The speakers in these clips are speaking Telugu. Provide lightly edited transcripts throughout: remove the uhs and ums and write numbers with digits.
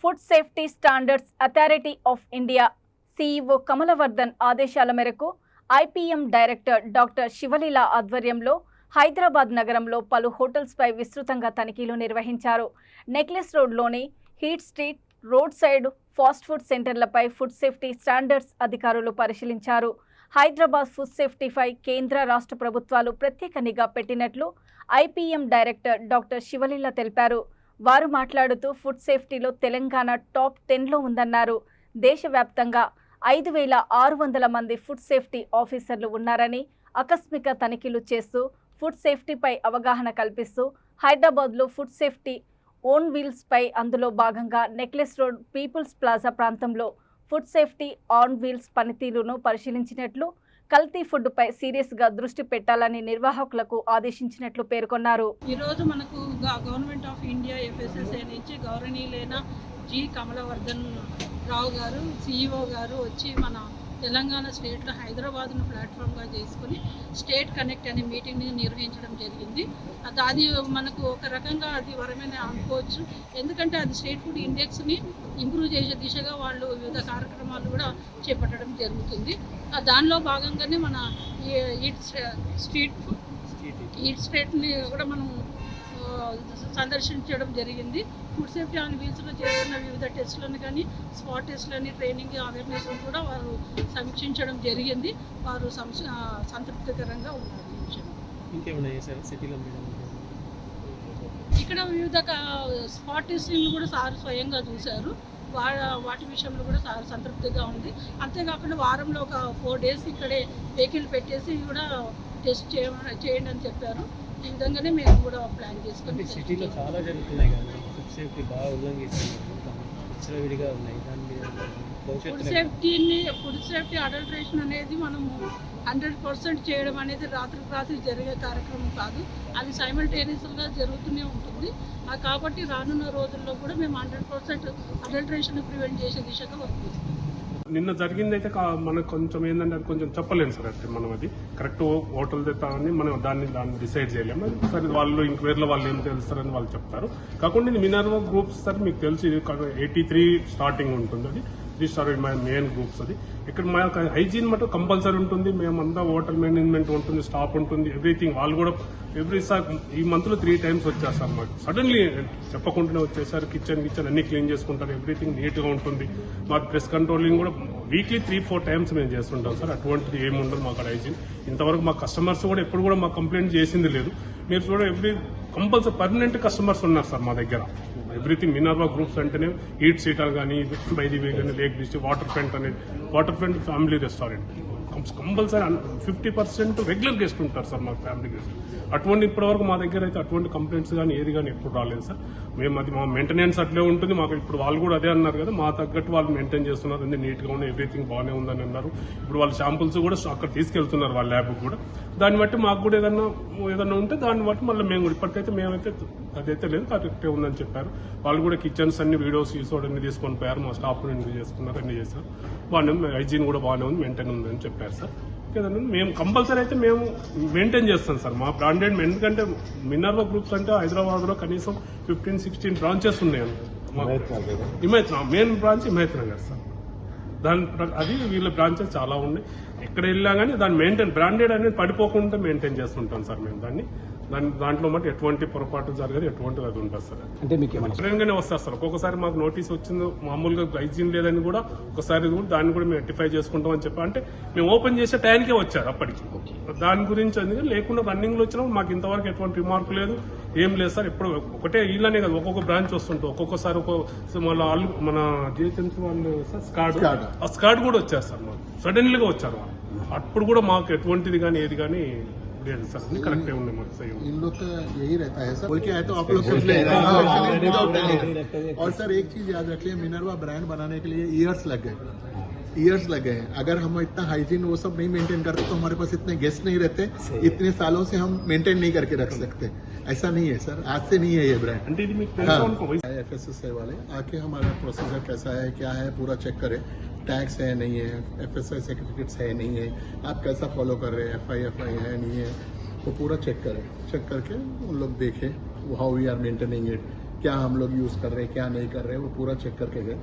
Food safety standards authority of India CEO కమలవర్ధన్ ఆదేశాల మేరకు IPM డైరెక్టర్ డాక్టర్ శివలీల ఆధ్వర్యంలో హైదరాబాద్ నగరంలో పలు హోటల్స్పై విస్తృతంగా తనిఖీలు నిర్వహించారు. నెక్లెస్ రోడ్లోని eat street, road side fast food సెంటర్లపై ఫుడ్ సేఫ్టీ స్టాండర్డ్స్ అధికారులు పరిశీలించారు. హైదరాబాద్ ఫుడ్ సేఫ్టీపై కేంద్ర రాష్ట్ర ప్రభుత్వాలు ప్రత్యేక నిఘా పెట్టినట్లు IPM డైరెక్టర్ డాక్టర్ శివలీల తెలిపారు. వారు మాట్లాడుతూ ఫుడ్ సేఫ్టీలో తెలంగాణ టాప్ 10లో ఉందన్నారు. దేశవ్యాప్తంగా 5,600 మంది ఫుడ్ సేఫ్టీ ఆఫీసర్లు ఉన్నారని, ఆకస్మిక తనిఖీలు చేస్తూ ఫుడ్ సేఫ్టీపై అవగాహన కల్పిస్తూ హైదరాబాద్లో ఫుడ్ సేఫ్టీ ఓన్ వీల్స్ పై అందులో భాగంగా నెక్లెస్ రోడ్, పీపుల్స్ ప్లాజా ప్రాంతంలో ఫుడ్ సేఫ్టీ ఆన్ వీల్స్ పనితీరును పరిశీలించినట్లు, కల్తీ ఫుడ్ పై సీరియస్ గా దృష్టి పెట్టాలని నిర్వాహకులకు ఆదేశించినట్లు పేర్కొన్నారు. ఈ రోజు మనకు గవర్నమెంట్ ఆఫ్ ఇండియా FSSAI నుంచి గౌరవనీయులైన జి కమలవర్ధన్ రావు గారు CEO గారు వచ్చి మన తెలంగాణ స్టేట్లో హైదరాబాద్ను ప్లాట్ఫామ్గా చేసుకుని స్టేట్ కనెక్ట్ అనే మీటింగ్ని నిర్వహించడం జరిగింది. అది మనకు ఒక రకంగా అది వరమని అనుకోవచ్చు. ఎందుకంటే అది స్టేట్ ఫుడ్ ఇండెక్స్ని ఇంప్రూవ్ చేసే దిశగా వాళ్ళు వివిధ కార్యక్రమాలు కూడా చేపట్టడం జరుగుతుంది. దానిలో భాగంగానే మన ఈట్ స్ట్రీట్ని కూడా మనం సందర్శించడం జరిగింది. ఫుడ్ సేఫ్టీ ఆన్ వీల్స్లో చేస్తున్న వివిధ టెస్టులను కానీ, స్పాట్ టెస్టులని, ట్రైనింగ్ అవేర్నెస్ కూడా వారు సమీక్షించడం జరిగింది. వారు సంతృప్తికరంగా ఉన్నారు. ఇక్కడ వివిధ స్పాట్ టెస్టింగ్ కూడా సార్ స్వయంగా చూశారు. వాటి విషయంలో కూడా సార్ సంతృప్తిగా ఉంది. అంతేకాకుండా వారంలో ఒక 4 days ఇక్కడే వెహికల్ పెట్టేసి కూడా టెస్ట్ చేయండి అని చెప్పారు. ఈ విధంగానే మేము కూడా ప్లాన్ చేసుకుని సిటీలో చాలా జరుగుతున్నాయి కదా, ఫుడ్ సేఫ్టీ బాగా ఉన్నాయి. ఫుడ్ సేఫ్టీ అడల్ట్రేషన్ అనేది మనము 100% చేయడం అనేది రాత్రి జరిగే కార్యక్రమం కాదు. అది సైమల్టేనియస్గా జరుగుతూనే ఉంటుంది. కాబట్టి రానున్న రోజుల్లో కూడా మేము 100% అడల్ట్రేషన్ ప్రివెంట్ చేసే దిశగా వర్క్ చేస్తాం. నిన్న జరిగిందైతే మనకు కొంచెం ఏంటంటే అది కొంచెం చెప్పలేము సార్. అంటే మనం అది కరెక్ట్ హోటల్ తెస్తామని మనం దాన్ని డిసైడ్ చేయలేము. సరే వాళ్ళు ఇంక్వైరీలో వాళ్ళు ఏం తెలుస్తారని వాళ్ళు చెప్తారు. కాకుండా ఇది మినర్వా గ్రూప్స్ సార్, మీకు తెలుసు ఇది 83 స్టార్టింగ్ ఉంటుంది. అది 3 స్టార్ మెయిన్ గ్రూప్స్. అది ఇక్కడ మా హైజీన్ మటు కంపల్సరీ ఉంటుంది. మేమంతా హోటల్ మేనేజ్మెంట్ ఉంటుంది, స్టాఫ్ ఉంటుంది, ఎవ్రీథింగ్. వాళ్ళు కూడా ఈ మంత్లో 3 times వచ్చారు సార్. మాకు సడన్లీ చెప్పకుండానే వచ్చేసారు. కిచెన్ అన్ని క్లీన్ చేసుకుంటారు, ఎవ్రీథింగ్ నీట్గా ఉంటుంది. మాకు ప్రెస్ కంట్రోలింగ్ కూడా వీక్లీ 3-4 times మేము చేస్తుంటాం సార్. అటువంటిది ఏమి ఉండదు మాకు హైజీన్. ఇంతవరకు మా కస్టమర్స్ కూడా ఎప్పుడు కూడా మాకు కంప్లైంట్ చేసింది లేదు. మీరు చూడ కంపల్సరీ పర్మనెంట్ కస్టమర్స్ ఉన్నారు సార్ మా దగ్గర. ఎవ్రీథింగ్ మినర్వా గ్రూప్స్ అంటేనే ఈట్ సీటర్ కానీ, బై ది వే కానీ, lake district water front family restaurant compulsory 50% regular guest ఉంటారు సార్ మాకు, ఫ్యామిలీ గెస్ట్. అటువంటి ఇప్పటివరకు మా దగ్గర అయితే అటువంటి కంప్లైంట్స్ కానీ ఏది కానీ ఎప్పుడు రాలేదు సార్. మేము అది మా మెయింటెనెన్స్ అట్లే ఉంటుంది మాకు. ఇప్పుడు వాళ్ళు కూడా అదే అన్నారు కదా, మా తగ్గట్టు వాళ్ళు మెయింటైన్ చేస్తున్నారు, అన్ని నీట్గా ఉన్నాయి, ఎవ్రీథింగ్ బాగానే ఉందని అన్నారు. ఇప్పుడు వాళ్ళ శాంపుల్స్ కూడా అక్కడ తీసుకెళ్తున్నారు వాళ్ళ ల్యాబ్కి కూడా. దాన్ని బట్టి మాకు కూడా ఏదన్నా ఉంటే దాన్ని బట్టి మళ్ళీ మేము కూడా ఇప్పటికైతే మేమైతే అదైతే లేదు, కరెక్టే ఉందని చెప్పారు. వాళ్ళు కూడా కిచెన్స్ అన్ని వీడియోస్ అన్ని తీసుకొని పోయారు. మా స్టాఫ్ చేసుకున్నారు, అన్ని చేశారు. బాగానే హైజీన్ కూడా బాగానే ఉంది, మెయింటైన్ ఉందని చెప్పారు సార్. మేము కంపల్సరీ అయితే మేము మెయింటైన్ చేస్తాం సార్ మా బ్రాండెడ్. ఎందుకంటే మినర్వా గ్రూప్స్ అంటే హైదరాబాద్లో కనీసం 15-16 బ్రాంచెస్ ఉన్నాయి. Main branch Himayat Nagar sir. అది వీళ్ళ బ్రాంచెస్ చాలా ఉన్నాయి. ఎక్కడ వెళ్ళా కానీ దాన్ని బ్రాండెడ్ అనేది పడిపోకుండా మెయింటైన్ చేస్తుంటాం సార్ మేము. దాంట్లో మటు ఎటువంటి పొరపాటు జరగదు, ఎటువంటి అది ఉంటుంది సార్. అంటే మీకు గానే వస్తారు సార్. ఒక్కొక్కసారి మాకు నోటీస్ వచ్చింది మామూలుగా హైజీన్ లేదని కూడా ఒకసారి దాన్ని కూడా మేము రెక్టిఫై చేసుకుంటాం అని చెప్పి, అంటే మేము ఓపెన్ చేసే టైంకే వచ్చారు అప్పటికి. దాని గురించి అందుకని లేకుండా రన్నింగ్ లో వచ్చినప్పుడు మాకు ఇంతవరకు ఎటువంటి రిమార్క్ లేదు, ఏం లేదు సార్. ఎప్పుడు ఒకటే ఇళ్ళనే కదా, ఒక్కొక్క బ్రాంచ్ వస్తుంటాం. ఒక్కొక్కసారి మన జిహెచ్ఎంసీ వాళ్ళు స్కాడ్ కూడా వచ్చారు సార్. మాకు సడన్లీగా వచ్చారు వాళ్ళు. అప్పుడు కూడా మాకు ఎటువంటిది కానీ ఏది కానీ करेक्ट इन लोग का यही रहता है सर, बोल के आए तो आप लोग समझ लेगा। और सर एक चीज याद रखिए, मिनर्वा ब्रांड बनाने के लिए ईयर्स लग गए। अगर हम इतना हाइजीन वो सब नहीं मेंटेन करते तो हमारे पास इतने गेस्ट नहीं रहते, इतने सालों से हम मेंटेन नहीं करके रख सकते। ऐसा नहीं है सर, आज से नहीं है ये ब्रांड। FSSAI वाले आके हमारा प्रोसीजर कैसा है, क्या है, पूरा चेक करे। टैक्स है नहीं है, FSSAI सर्टिफिकेट्स है नहीं है, आप कैसा फॉलो कर रहे हैं, FI है नहीं है, वो पूरा चेक करें। चेक करके उन लोग देखें how we are maintaining it, क्या हम लोग यूज कर रहे हैं, क्या नहीं कर रहे हैं, वो पूरा चेक करके गए।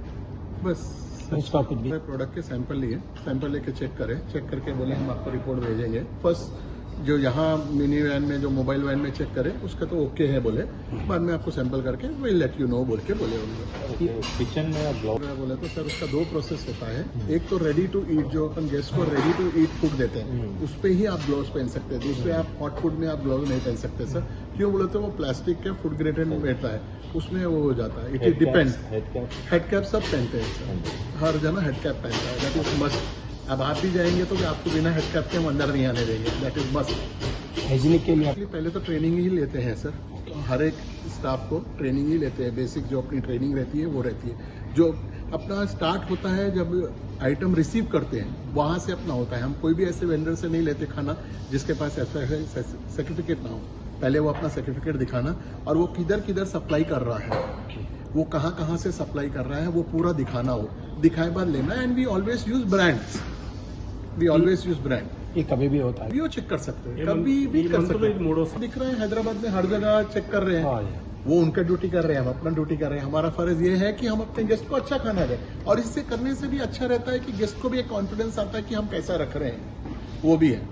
बस उसका कुछ भी प्रोडक्ट के सैंपल लिए, सैंपल लेके चेक करें, चेक करके बोले हम आपको रिपोर्ट भेजेंगे। फर्स्ट जो यहाँ मिनी वैन में, जो मोबाइल वैन में चेक करें उसका तो ओके है बोले, बाद में आपको सैंपल करके विल लेट यू नो बोल के बोले उन्होंने। किचन में ब्लॉग बोले तो सर उसका 2 प्रोसेस होता है। एक तो रेडी टू ईट, जो अपन गेस्ट को रेडी टू ईट फूड देते हैं उस पे ही आप ग्लोव्स पहन सकते हैं। दूसरे आप हॉट फूड में आप ग्लोव नहीं पहन सकते सर। क्यों बोले तो वो प्लास्टिक के फूड ग्रेडेड रहता है, उसमें वो हो जाता है। It depends. हेड कैप सब पहनते हैं सर, हर जना हेड कैप पहनता है, दैट इज मस्ट। अब आप भी जाएंगे तो आपको बिना हेड कैप के हम अंदर नहीं आने देंगे, दैट इज मस्ट। हाइजीनिक के लिए पहले तो ट्रेनिंग ही लेते हैं सर, हर एक स्टाफ को ट्रेनिंग ही लेते हैं। बेसिक जो अपनी ट्रेनिंग रहती है वो रहती है। जो अपना स्टार्ट होता है जब आइटम रिसीव करते हैं वहां से अपना होता है। हम कोई भी ऐसे वेंडर से नहीं लेते खाना जिसके पास ऐसा सर्टिफिकेट ना हो। पहले वो अपना सर्टिफिकेट दिखाना और वो किधर किधर सप्लाई कर रहा है, वो कहाँ कहाँ से सप्लाई कर रहा है, वो पूरा दिखाना हो। दिखाए बाद लेना। And we always use brands, we always use brand. ये कभी भी होता है, वो चेक कर सकते हैं, ये कभी भी ये कर मंथ में सकते हैं। मोड़ो दिख रहे हैं हैदराबाद में हर जगह चेक कर रहे हाँ, हैं। वो उनका ड्यूटी कर रहे हैं, हम अपना ड्यूटी कर रहे हैं। हमारा फर्ज ये है कि हम अपने गेस्ट को अच्छा खाना दें, और इससे करने से भी अच्छा रहता है कि गेस्ट को भी एक कॉन्फिडेंस आता है कि हम कैसा रख रहे हैं, वो भी है।